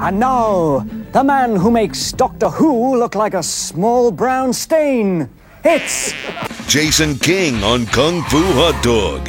And now, the man who makes Doctor Who look like a small brown stain. It's Jason King on Kung Fu Hot Dog.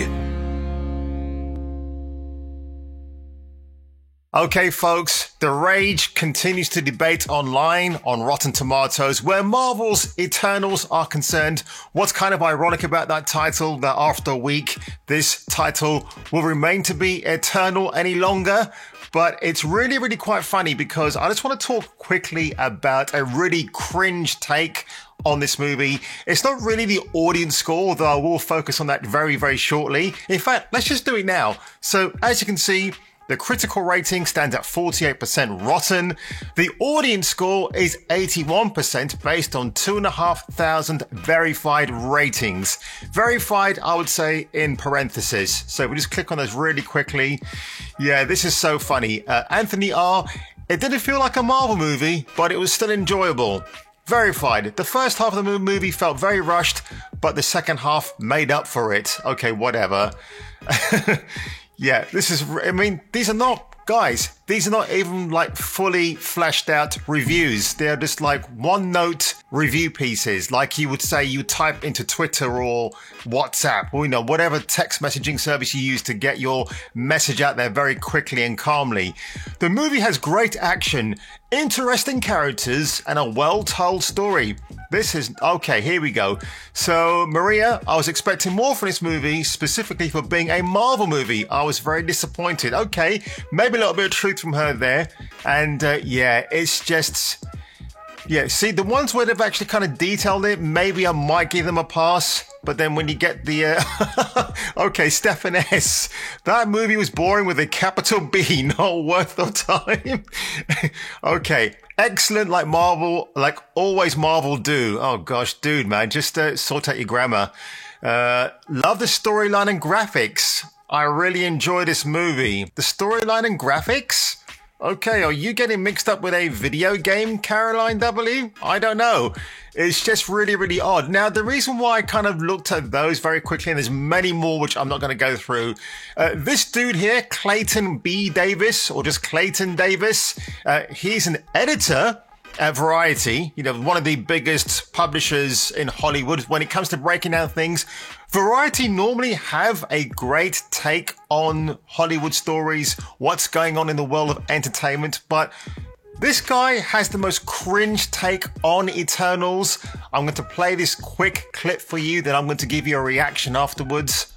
Okay, folks, the rage continues to debate online on Rotten Tomatoes where Marvel's Eternals are concerned. What's kind of ironic about that title, that after a week, this title will remain to be Eternal any longer. But it's really, really quite funny because I just want to talk quickly about a really cringe take on this movie. It's not really the audience score, although I will focus on that very, very shortly. In fact, let's just do it now. So as you can see, the critical rating stands at 48% rotten. The audience score is 81% based on 2,500 verified ratings. Verified, I would say, in parentheses. So we just click on those really quickly. Yeah, this is so funny. Anthony R., it didn't feel like a Marvel movie, but it was still enjoyable. Verified. The first half of the movie felt very rushed, but the second half made up for it. Okay, whatever. Yeah, these are not, guys, these are not even like fully fleshed out reviews. They're just like one note review pieces, like you would say you type into Twitter or WhatsApp or, whatever text messaging service you use to get your message out there very quickly and calmly. The movie has great action, interesting characters, and a well-told story. This is, okay, here we go. So, Maria, I was expecting more from this movie, specifically for being a Marvel movie. I was very disappointed. Okay, maybe a little bit of truth from her there. And, it's just... Yeah, see, the ones where they've actually kind of detailed it, maybe I might give them a pass. But then when you get the... okay, Stefan S. That movie was boring with a capital B, not worth the time. Okay, excellent like Marvel, like always Marvel do. Oh gosh, dude, man, just sort out your grammar. Love the storyline and graphics. I really enjoy this movie. The storyline and graphics? Okay, are you getting mixed up with a video game, Caroline W? I don't know. It's just really, really odd. Now, the reason why I kind of looked at those very quickly, and there's many more which I'm not going to go through. This dude here, Clayton B. Davis, or just Clayton Davis, he's an editor at Variety, one of the biggest publishers in Hollywood. When it comes to breaking down things, Variety normally have a great take on Hollywood stories, what's going on in the world of entertainment, but this guy has the most cringe take on Eternals. I'm going to play this quick clip for you, then I'm going to give you a reaction afterwards.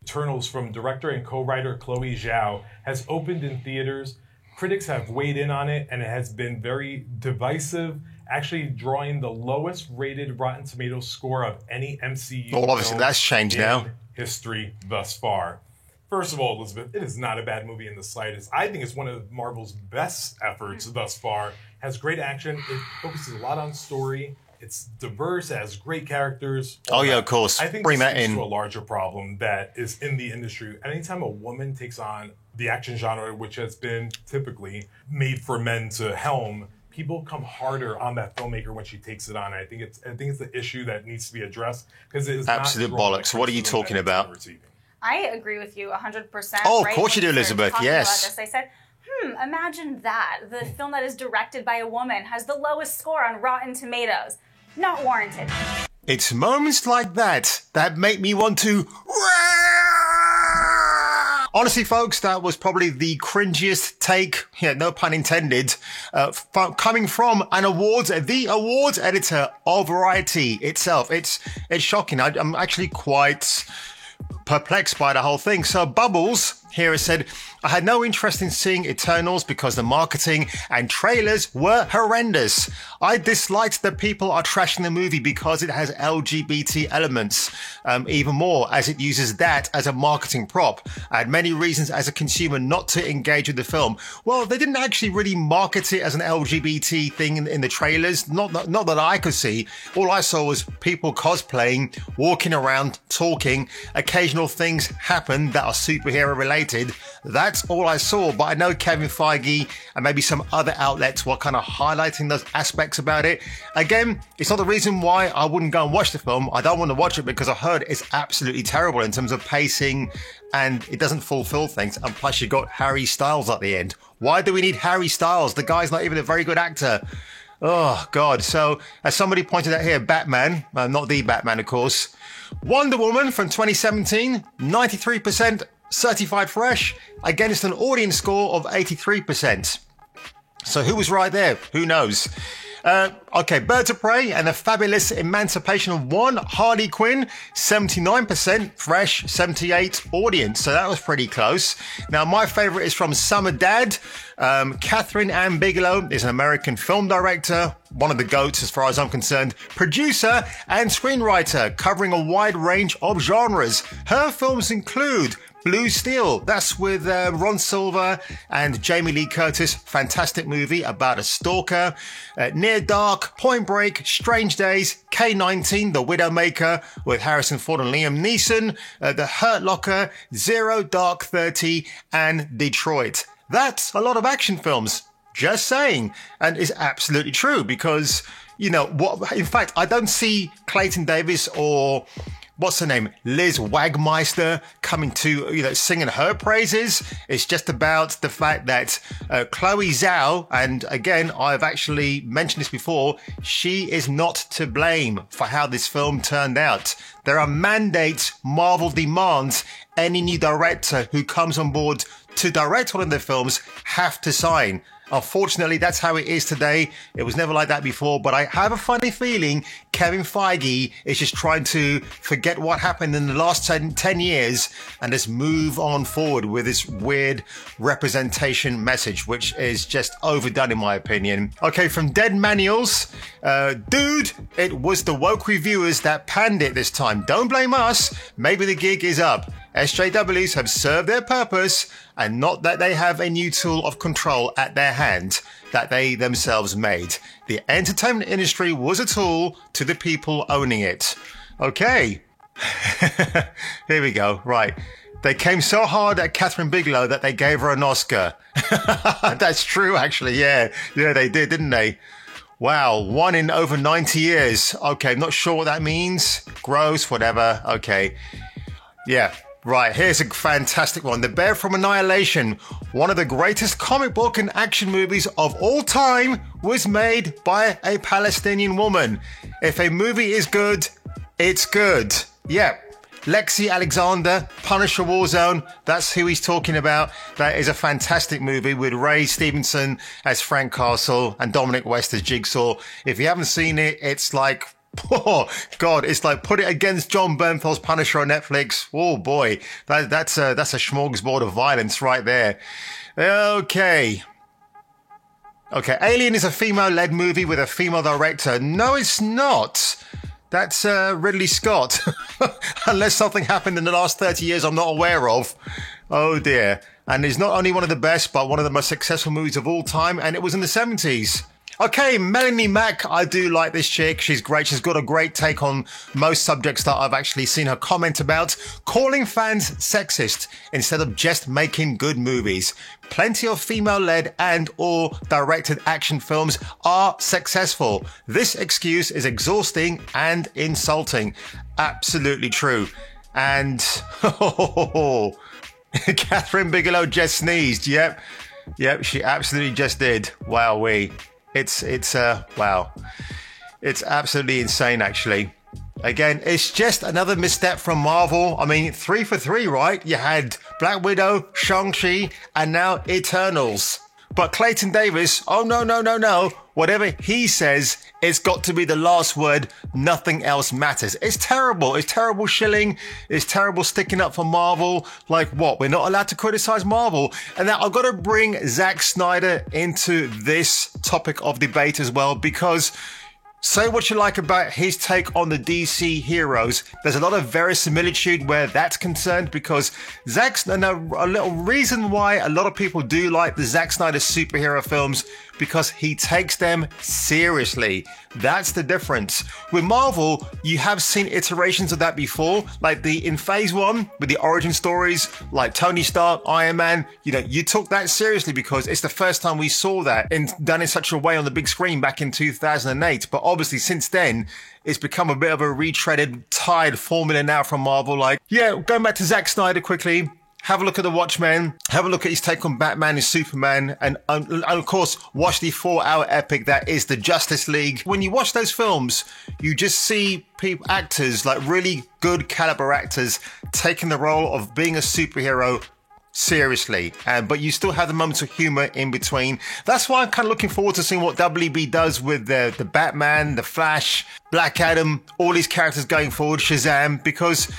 Eternals from director and co-writer Chloe Zhao has opened in theaters. Critics have weighed in on it, and it has been very divisive, actually drawing the lowest rated Rotten Tomatoes score of any MCU well, obviously that's changed now. History thus far. First of all, Elizabeth, it is not a bad movie in the slightest. I think it's one of Marvel's best efforts thus far. It has great action. It focuses a lot on story. It's diverse. It has great characters. Oh, yeah, of course. I think bring this that in to a larger problem that is in the industry. Anytime a woman takes on the action genre, which has been typically made for men to helm, people come harder on that filmmaker when she takes it on. I think it's the issue that needs to be addressed because it is absolute bollocks. What are you talking about? I agree with you 100%. Oh, of course you do, Elizabeth. Yes. About this, I said, imagine that. The film that is directed by a woman has the lowest score on Rotten Tomatoes. Not warranted. It's moments like that that make me want to... Honestly, folks, that was probably the cringiest take, no pun intended, coming from the awards editor of Variety itself. It's shocking. I'm actually quite perplexed by the whole thing. So Bubbles here has said, I had no interest in seeing Eternals because the marketing and trailers were horrendous. I disliked that people are trashing the movie because it has LGBT elements, even more as it uses that as a marketing prop. I had many reasons as a consumer not to engage with the film. Well, they didn't actually really market it as an LGBT thing in the trailers. Not that I could see. All I saw was people cosplaying, walking around, talking. Occasional things happen that are superhero related. debated. That's all I saw, but I know Kevin Feige and maybe some other outlets were kind of highlighting those aspects about it. Again, it's not the reason why I wouldn't go and watch the film. I don't want to watch it because I heard it's absolutely terrible in terms of pacing and it doesn't fulfill things. And plus you got Harry Styles at the end. Why do we need Harry Styles? The guy's not even a very good actor. Oh, God. So, as somebody pointed out here, Batman, not the Batman, of course. Wonder Woman from 2017, 93% certified fresh against an audience score of 83%. So, who was right there? Who knows? Okay, Birds of Prey and the Fabulous Emancipation of One, Harley Quinn, 79% fresh, 78 audience. So that was pretty close. Now, my favorite is from Summer Dad. Catherine Ann Bigelow is an American film director, one of the GOATs as far as I'm concerned, producer and screenwriter, covering a wide range of genres. Her films include Blue Steel, that's with Ron Silver and Jamie Lee Curtis. Fantastic movie about a stalker. Near Dark, Point Break, Strange Days, K-19, The Widowmaker with Harrison Ford and Liam Neeson, The Hurt Locker, Zero Dark 30, and Detroit. That's a lot of action films. Just saying. And it's absolutely true because, you know, in fact, I don't see Clayton Davis or what's her name? Liz Wagmeister coming to, singing her praises. It's just about the fact that Chloe Zhao, and again, I've actually mentioned this before, she is not to blame for how this film turned out. There are mandates Marvel demands any new director who comes on board to direct one of their films have to sign. Unfortunately, that's how it is today. It was never like that before, but I have a funny feeling Kevin Feige is just trying to forget what happened in the last 10 years and just move on forward with this weird representation message, which is just overdone in my opinion. Okay, from Dead Manuals, dude, it was the woke reviewers that panned it this time. Don't blame us. Maybe the gig is up. SJWs have served their purpose and not that they have a new tool of control at their hand that they themselves made. The entertainment industry was a tool to the people owning it. Okay. Here we go. Right. They came so hard at Catherine Bigelow that they gave her an Oscar. That's true, actually. Yeah, they did, didn't they? Wow, one in over 90 years. Okay, not sure what that means. Gross, whatever. Okay. Yeah. Right, here's a fantastic one. The Bear from Annihilation, one of the greatest comic book and action movies of all time, was made by a Palestinian woman. If a movie is good, it's good. Yeah. Lexi Alexander, Punisher Warzone, that's who he's talking about. That is a fantastic movie with Ray Stevenson as Frank Castle and Dominic West as Jigsaw. If you haven't seen it, it's like, oh God, it's like put it against John Bernthal's Punisher on Netflix. Oh boy, that's a smorgasbord of violence right there. Okay, Alien is a female-led movie with a female director. No, it's not. That's Ridley Scott. Unless something happened in the last 30 years I'm not aware of. Oh dear. And it's not only one of the best, but one of the most successful movies of all time, and it was in the 70s. Okay, Melanie Mack, I do like this chick. She's great. She's got a great take on most subjects that I've actually seen her comment about. Calling fans sexist instead of just making good movies. Plenty of female-led and or directed action films are successful. This excuse is exhausting and insulting. Absolutely true. And Catherine Bigelow just sneezed. Yep, she absolutely just did. Wowee. It's wow. It's absolutely insane, actually. Again, it's just another misstep from Marvel. I mean, 3 for 3, right? You had Black Widow, Shang-Chi, and now Eternals. But Clayton Davis, oh no. Whatever he says, it's got to be the last word. Nothing else matters. It's terrible. It's terrible shilling. It's terrible sticking up for Marvel. Like what? We're not allowed to criticize Marvel. And now I've got to bring Zack Snyder into this topic of debate as well, because Say what you like about his take on the DC heroes. There's a lot of verisimilitude where that's concerned because a little reason why a lot of people do like the Zack Snyder superhero films because he takes them seriously. That's the difference. With Marvel, you have seen iterations of that before, like in Phase 1 with the origin stories, like Tony Stark, Iron Man. You took that seriously because it's the first time we saw that done in such a way on the big screen back in 2008. But obviously since then, it's become a bit of a retreaded, tired formula now from Marvel. Going back to Zack Snyder quickly. Have a look at The Watchmen, have a look at his take on Batman and Superman, and of course, watch the 4-hour epic that is the Justice League. When you watch those films, you just see actors, like really good caliber actors, taking the role of being a superhero seriously, but you still have the moments of humor in between. That's why I'm kind of looking forward to seeing what WB does with the Batman, the Flash, Black Adam, all these characters going forward, Shazam, because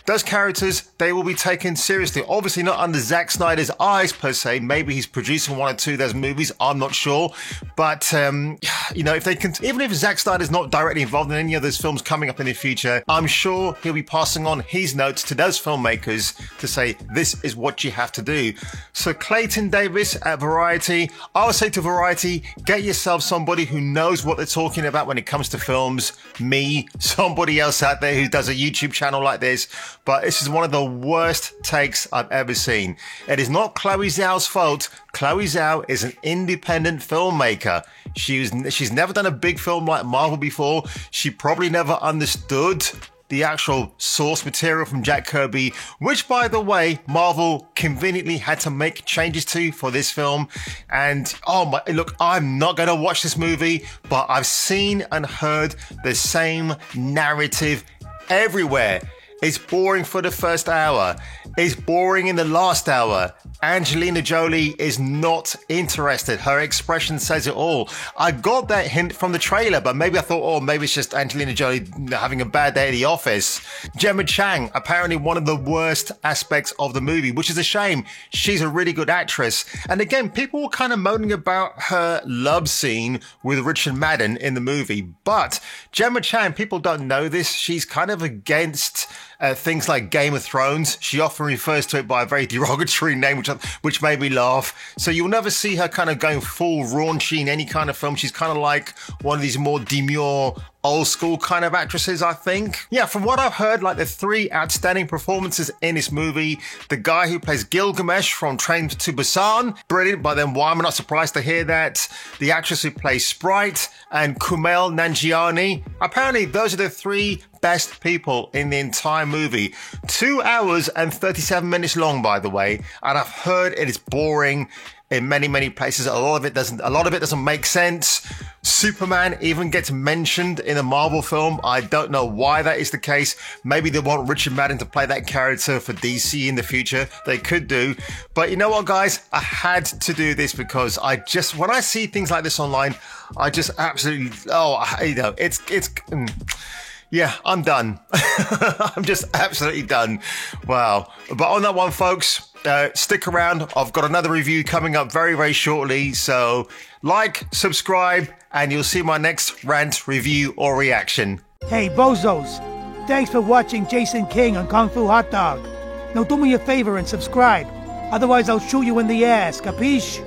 those characters, they will be taken seriously. Obviously not under Zack Snyder's eyes per se. Maybe he's producing one or two of those movies, I'm not sure. But if they can, even if Zack Snyder's not directly involved in any of those films coming up in the future, I'm sure he'll be passing on his notes to those filmmakers to say, this is what you have to do. So Clayton Davis at Variety, I would say to Variety, get yourself somebody who knows what they're talking about when it comes to films. Me, somebody else out there who does a YouTube channel like this. But this is one of the worst takes I've ever seen. It is not Chloe Zhao's fault. Chloe Zhao is an independent filmmaker. She's never done a big film like Marvel before. She probably never understood the actual source material from Jack Kirby, which, by the way, Marvel conveniently had to make changes to for this film. And look, I'm not going to watch this movie, but I've seen and heard the same narrative everywhere. It's boring for the first hour. It's boring in the last hour. Angelina Jolie is not interested. Her expression says it all. I got that hint from the trailer, but maybe I thought, maybe it's just Angelina Jolie having a bad day at the office. Gemma Chan, apparently one of the worst aspects of the movie, which is a shame. She's a really good actress. And again, people were kind of moaning about her love scene with Richard Madden in the movie. But Gemma Chan, people don't know this. She's kind of against things like Game of Thrones. She often refers to it by a very derogatory name, which made me laugh. So you'll never see her kind of going full raunchy in any kind of film. She's kind of like one of these more demure, old school kind of actresses, I think. Yeah, from what I've heard, like the three outstanding performances in this movie, the guy who plays Gilgamesh from Train to Busan, brilliant, but then why am I not surprised to hear that? The actress who plays Sprite and Kumail Nanjiani. Apparently those are the three best people in the entire movie. 2 hours and 37 minutes long, by the way, and I've heard it is boring in many, many places. A lot of it doesn't make sense. Superman even gets mentioned in a Marvel film. I don't know why that is the case. Maybe they want Richard Madden to play that character for DC in the future. They could do. But you know what, guys? I had to do this because when I see things like this online, I just absolutely, yeah, I'm done. I'm just absolutely done. Wow. But on that one, folks, stick around. I've got another review coming up very, very shortly. So like, subscribe, and you'll see my next rant, review, or reaction. Hey, bozos. Thanks for watching Jason King on Kung Fu Hot Dog. Now do me a favor and subscribe. Otherwise, I'll shoot you in the ass. Capiche?